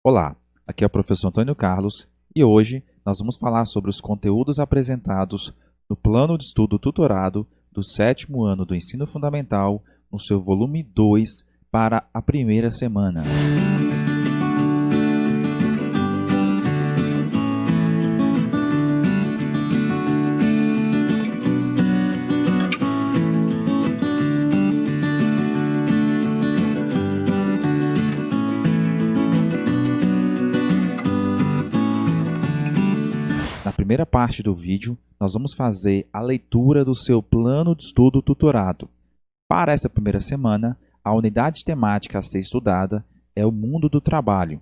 Olá, aqui é o professor Antônio Carlos e hoje nós vamos falar sobre os conteúdos apresentados no Plano de Estudo Tutorado do 7º ano do Ensino Fundamental, no seu volume 2, para a primeira semana. Na primeira parte do vídeo, nós vamos fazer a leitura do seu plano de estudo tutorado. Para essa primeira semana, a unidade temática a ser estudada é o mundo do trabalho,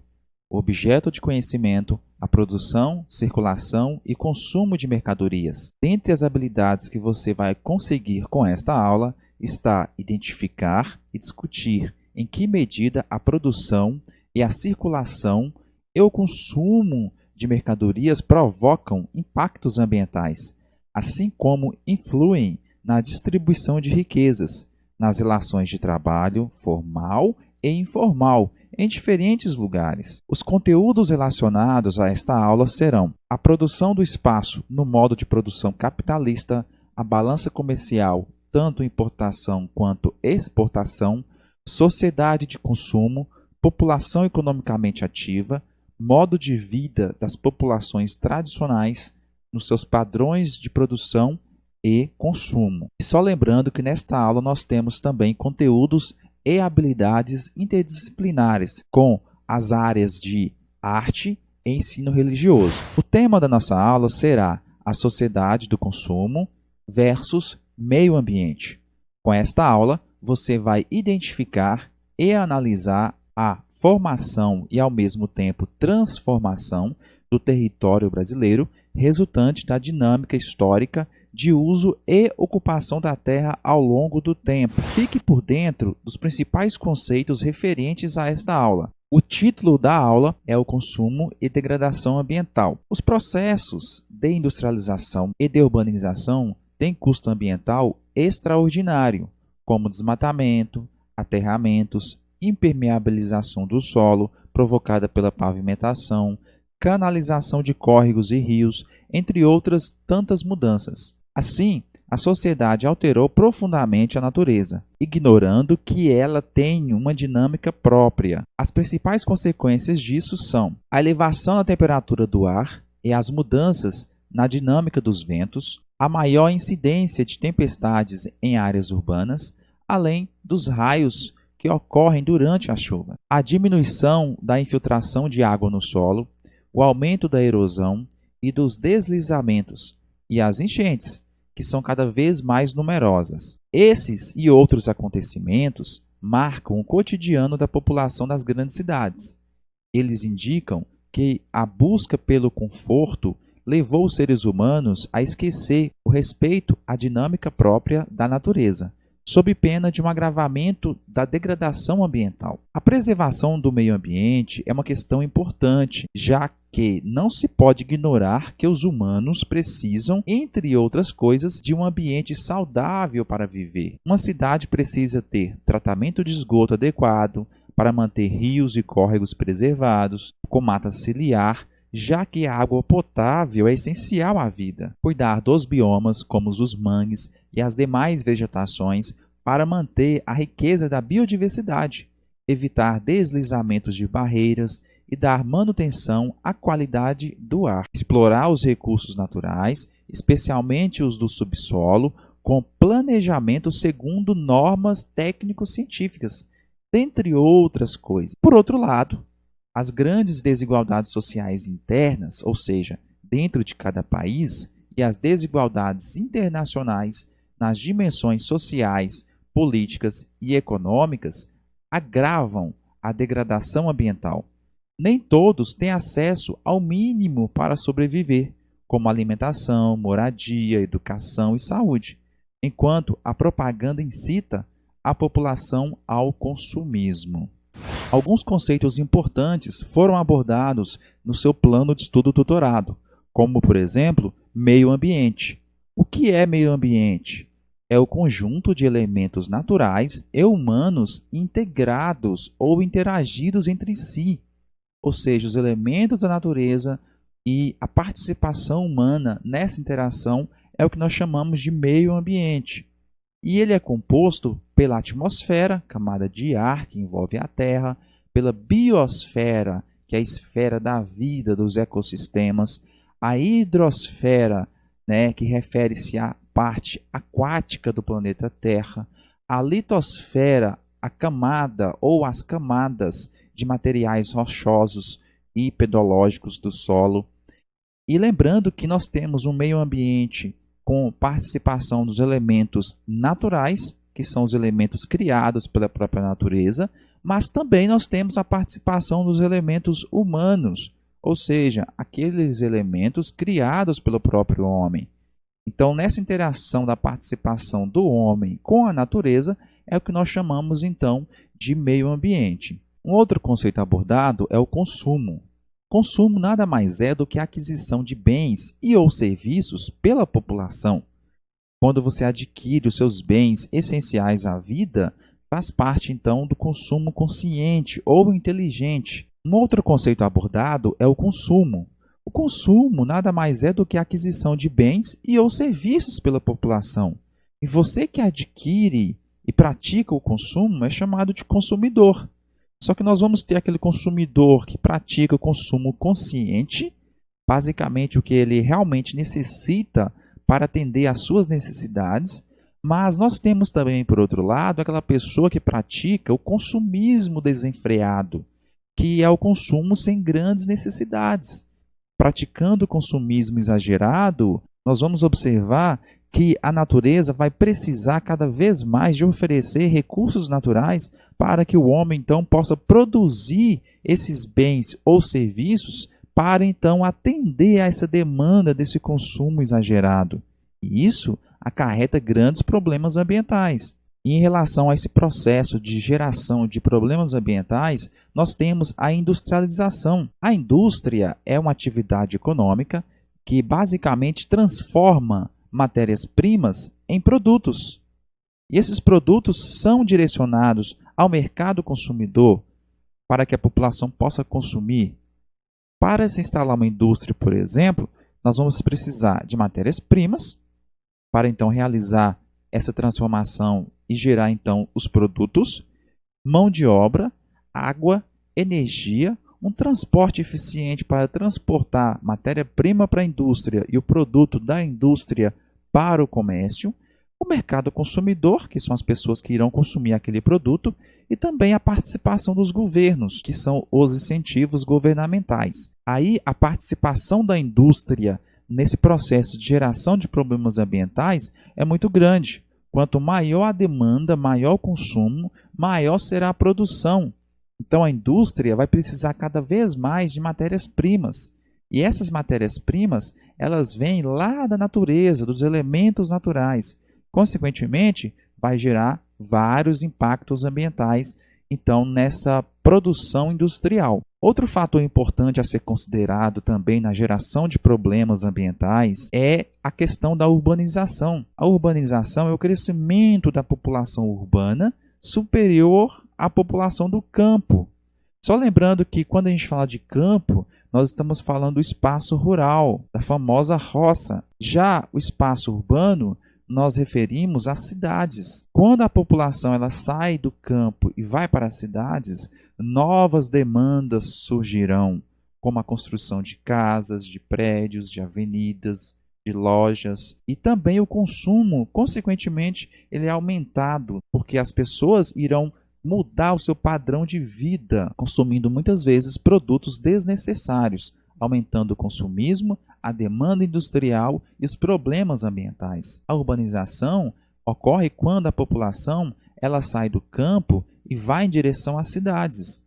o objeto de conhecimento, a produção, circulação e consumo de mercadorias. Dentre as habilidades que você vai conseguir com esta aula está identificar e discutir em que medida a produção e a circulação e o consumo de mercadorias provocam impactos ambientais, assim como influem na distribuição de riquezas, nas relações de trabalho formal e informal em diferentes lugares. Os conteúdos relacionados a esta aula serão a produção do espaço no modo de produção capitalista, a balança comercial, tanto importação quanto exportação, sociedade de consumo, população economicamente ativa, modo de vida das populações tradicionais nos seus padrões de produção e consumo. E só lembrando que nesta aula nós temos também conteúdos e habilidades interdisciplinares com as áreas de arte e ensino religioso. O tema da nossa aula será a sociedade do consumo versus meio ambiente. Com esta aula, você vai identificar e analisar a formação e, ao mesmo tempo, transformação do território brasileiro, resultante da dinâmica histórica de uso e ocupação da terra ao longo do tempo. Fique por dentro dos principais conceitos referentes a esta aula. O título da aula é o consumo e degradação ambiental. Os processos de industrialização e de urbanização têm custo ambiental extraordinário, como desmatamento, aterramentos, impermeabilização do solo provocada pela pavimentação, canalização de córregos e rios, entre outras tantas mudanças. Assim, a sociedade alterou profundamente a natureza, ignorando que ela tem uma dinâmica própria. As principais consequências disso são a elevação da temperatura do ar e as mudanças na dinâmica dos ventos, a maior incidência de tempestades em áreas urbanas, além dos raios que ocorrem durante a chuva, a diminuição da infiltração de água no solo, o aumento da erosão e dos deslizamentos e as enchentes, que são cada vez mais numerosas. Esses e outros acontecimentos marcam o cotidiano da população das grandes cidades. Eles indicam que a busca pelo conforto levou os seres humanos a esquecer o respeito à dinâmica própria da natureza, sob pena de um agravamento da degradação ambiental. A preservação do meio ambiente é uma questão importante, já que não se pode ignorar que os humanos precisam, entre outras coisas, de um ambiente saudável para viver. Uma cidade precisa ter tratamento de esgoto adequado para manter rios e córregos preservados, com mata ciliar, já que a água potável é essencial à vida. Cuidar dos biomas, como os dos mangues e as demais vegetações, para manter a riqueza da biodiversidade, evitar deslizamentos de barreiras e dar manutenção à qualidade do ar. Explorar os recursos naturais, especialmente os do subsolo, com planejamento segundo normas técnico-científicas, dentre outras coisas. Por outro lado, as grandes desigualdades sociais internas, ou seja, dentro de cada país, e as desigualdades internacionais nas dimensões sociais, políticas e econômicas agravam a degradação ambiental. Nem todos têm acesso ao mínimo para sobreviver, como alimentação, moradia, educação e saúde, enquanto a propaganda incita a população ao consumismo. Alguns conceitos importantes foram abordados no seu plano de estudo tutorado, como, por exemplo, meio ambiente. O que é meio ambiente? É o conjunto de elementos naturais e humanos integrados ou interagidos entre si, ou seja, os elementos da natureza e a participação humana nessa interação é o que nós chamamos de meio ambiente. E ele é composto pela atmosfera, camada de ar que envolve a Terra, pela biosfera, que é a esfera da vida dos ecossistemas, a hidrosfera, né, que refere-se à parte aquática do planeta Terra, a litosfera, a camada ou as camadas de materiais rochosos e pedológicos do solo. E lembrando que nós temos um meio ambiente com participação dos elementos naturais, que são os elementos criados pela própria natureza, mas também nós temos a participação dos elementos humanos, ou seja, aqueles elementos criados pelo próprio homem. Então, nessa interação da participação do homem com a natureza, é o que nós chamamos, então, de meio ambiente. Um outro conceito abordado é o consumo. Consumo nada mais é do que a aquisição de bens e ou serviços pela população. Quando você adquire os seus bens essenciais à vida, faz parte, então, do consumo consciente ou inteligente. Um outro conceito abordado é o consumo. O consumo nada mais é do que a aquisição de bens e ou serviços pela população. E você que adquire e pratica o consumo é chamado de consumidor. Só que nós vamos ter aquele consumidor que pratica o consumo consciente, basicamente o que ele realmente necessita para atender às suas necessidades, mas nós temos também, por outro lado, aquela pessoa que pratica o consumismo desenfreado, que é o consumo sem grandes necessidades. Praticando o consumismo exagerado, nós vamos observar que a natureza vai precisar cada vez mais de oferecer recursos naturais para que o homem então possa produzir esses bens ou serviços para então atender a essa demanda desse consumo exagerado. E isso acarreta grandes problemas ambientais. E em relação a esse processo de geração de problemas ambientais, nós temos a industrialização. A indústria é uma atividade econômica que basicamente transforma matérias-primas em produtos. E esses produtos são direcionados ao mercado consumidor para que a população possa consumir. Para se instalar uma indústria, por exemplo, nós vamos precisar de matérias-primas para então realizar essa transformação e gerar então os produtos, mão de obra, água, energia, um transporte eficiente para transportar matéria-prima para a indústria e o produto da indústria para o comércio, o mercado consumidor, que são as pessoas que irão consumir aquele produto, e também a participação dos governos, que são os incentivos governamentais. Aí a participação da indústria nesse processo de geração de problemas ambientais é muito grande. Quanto maior a demanda, maior o consumo, maior será a produção. Então a indústria vai precisar cada vez mais de matérias-primas. E essas matérias-primas, elas vêm lá da natureza, dos elementos naturais. Consequentemente, vai gerar vários impactos ambientais, então, nessa produção industrial. Outro fator importante a ser considerado também na geração de problemas ambientais é a questão da urbanização. A urbanização é o crescimento da população urbana superior à população do campo. Só lembrando que quando a gente fala de campo, nós estamos falando do espaço rural, da famosa roça. Já o espaço urbano, nós referimos às cidades. Quando a população ela sai do campo e vai para as cidades, novas demandas surgirão, como a construção de casas, de prédios, de avenidas, de lojas, e também o consumo, consequentemente, ele é aumentado, porque as pessoas irão mudar o seu padrão de vida, consumindo muitas vezes produtos desnecessários, aumentando o consumismo, a demanda industrial e os problemas ambientais. A urbanização ocorre quando a população ela sai do campo e vai em direção às cidades.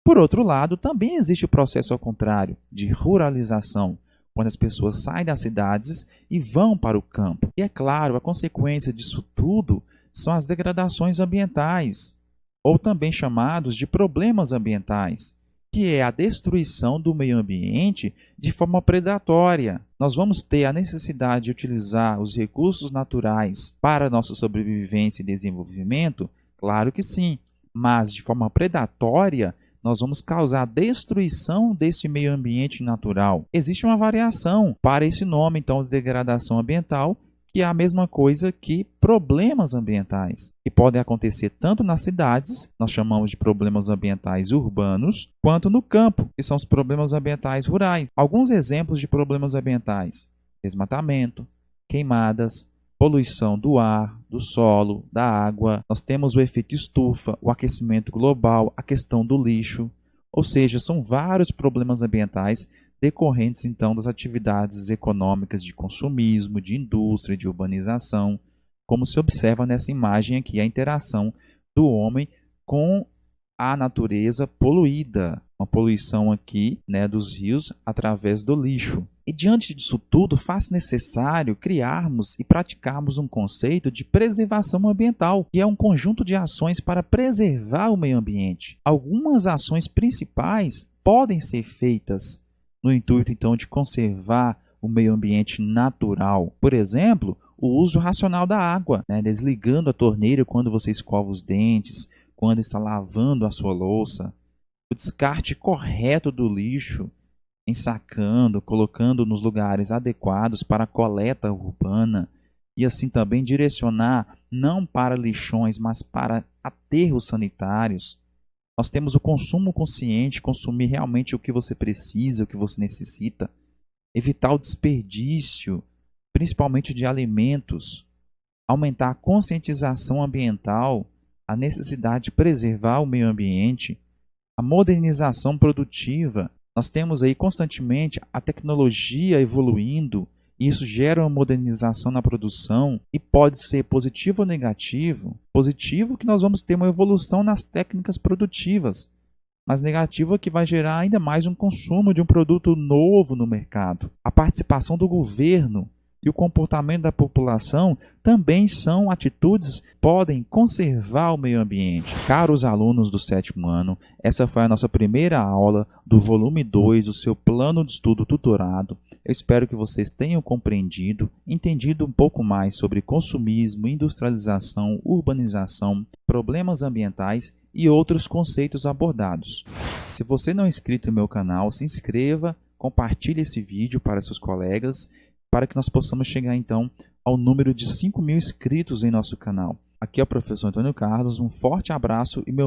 Por outro lado, também existe o processo ao contrário, de ruralização, quando as pessoas saem das cidades e vão para o campo. E é claro, a consequência disso tudo são as degradações ambientais, ou também chamados de problemas ambientais, que é a destruição do meio ambiente de forma predatória. Nós vamos ter a necessidade de utilizar os recursos naturais para a nossa sobrevivência e desenvolvimento? Claro que sim, mas de forma predatória, nós vamos causar destruição desse meio ambiente natural. Existe uma variação para esse nome, então, de degradação ambiental, que é a mesma coisa que problemas ambientais, que podem acontecer tanto nas cidades, nós chamamos de problemas ambientais urbanos, quanto no campo, que são os problemas ambientais rurais. Alguns exemplos de problemas ambientais: desmatamento, queimadas, poluição do ar, do solo, da água. Nós temos o efeito estufa, o aquecimento global, a questão do lixo. Ou seja, são vários problemas ambientais decorrentes, então, das atividades econômicas de consumismo, de indústria, de urbanização, como se observa nessa imagem aqui, a interação do homem com a natureza poluída, uma poluição aqui, né, dos rios através do lixo. E diante disso tudo, faz necessário criarmos e praticarmos um conceito de preservação ambiental, que é um conjunto de ações para preservar o meio ambiente. Algumas ações principais podem ser feitas no intuito, então, de conservar o meio ambiente natural. Por exemplo, o uso racional da água, né? Desligando a torneira quando você escova os dentes, quando está lavando a sua louça. O descarte correto do lixo, ensacando, colocando nos lugares adequados para a coleta urbana, e assim também direcionar não para lixões, mas para aterros sanitários. Nós temos o consumo consciente, consumir realmente o que você precisa, o que você necessita. Evitar o desperdício, principalmente de alimentos. Aumentar a conscientização ambiental, a necessidade de preservar o meio ambiente. A modernização produtiva. Nós temos aí constantemente a tecnologia evoluindo, e isso gera uma modernização na produção e pode ser positivo ou negativo. Positivo que nós vamos ter uma evolução nas técnicas produtivas, mas negativo é que vai gerar ainda mais um consumo de um produto novo no mercado. A participação do governo e o comportamento da população também são atitudes que podem conservar o meio ambiente. Caros alunos do 7º ano, essa foi a nossa primeira aula do volume 2 do seu plano de estudo tutorado. Eu espero que vocês tenham compreendido, entendido um pouco mais sobre consumismo, industrialização, urbanização, problemas ambientais e outros conceitos abordados. Se você não é inscrito no meu canal, se inscreva, compartilhe esse vídeo para seus colegas, para que nós possamos chegar então ao número de 5.000 inscritos em nosso canal. Aqui é o professor Antônio Carlos, um forte abraço e meu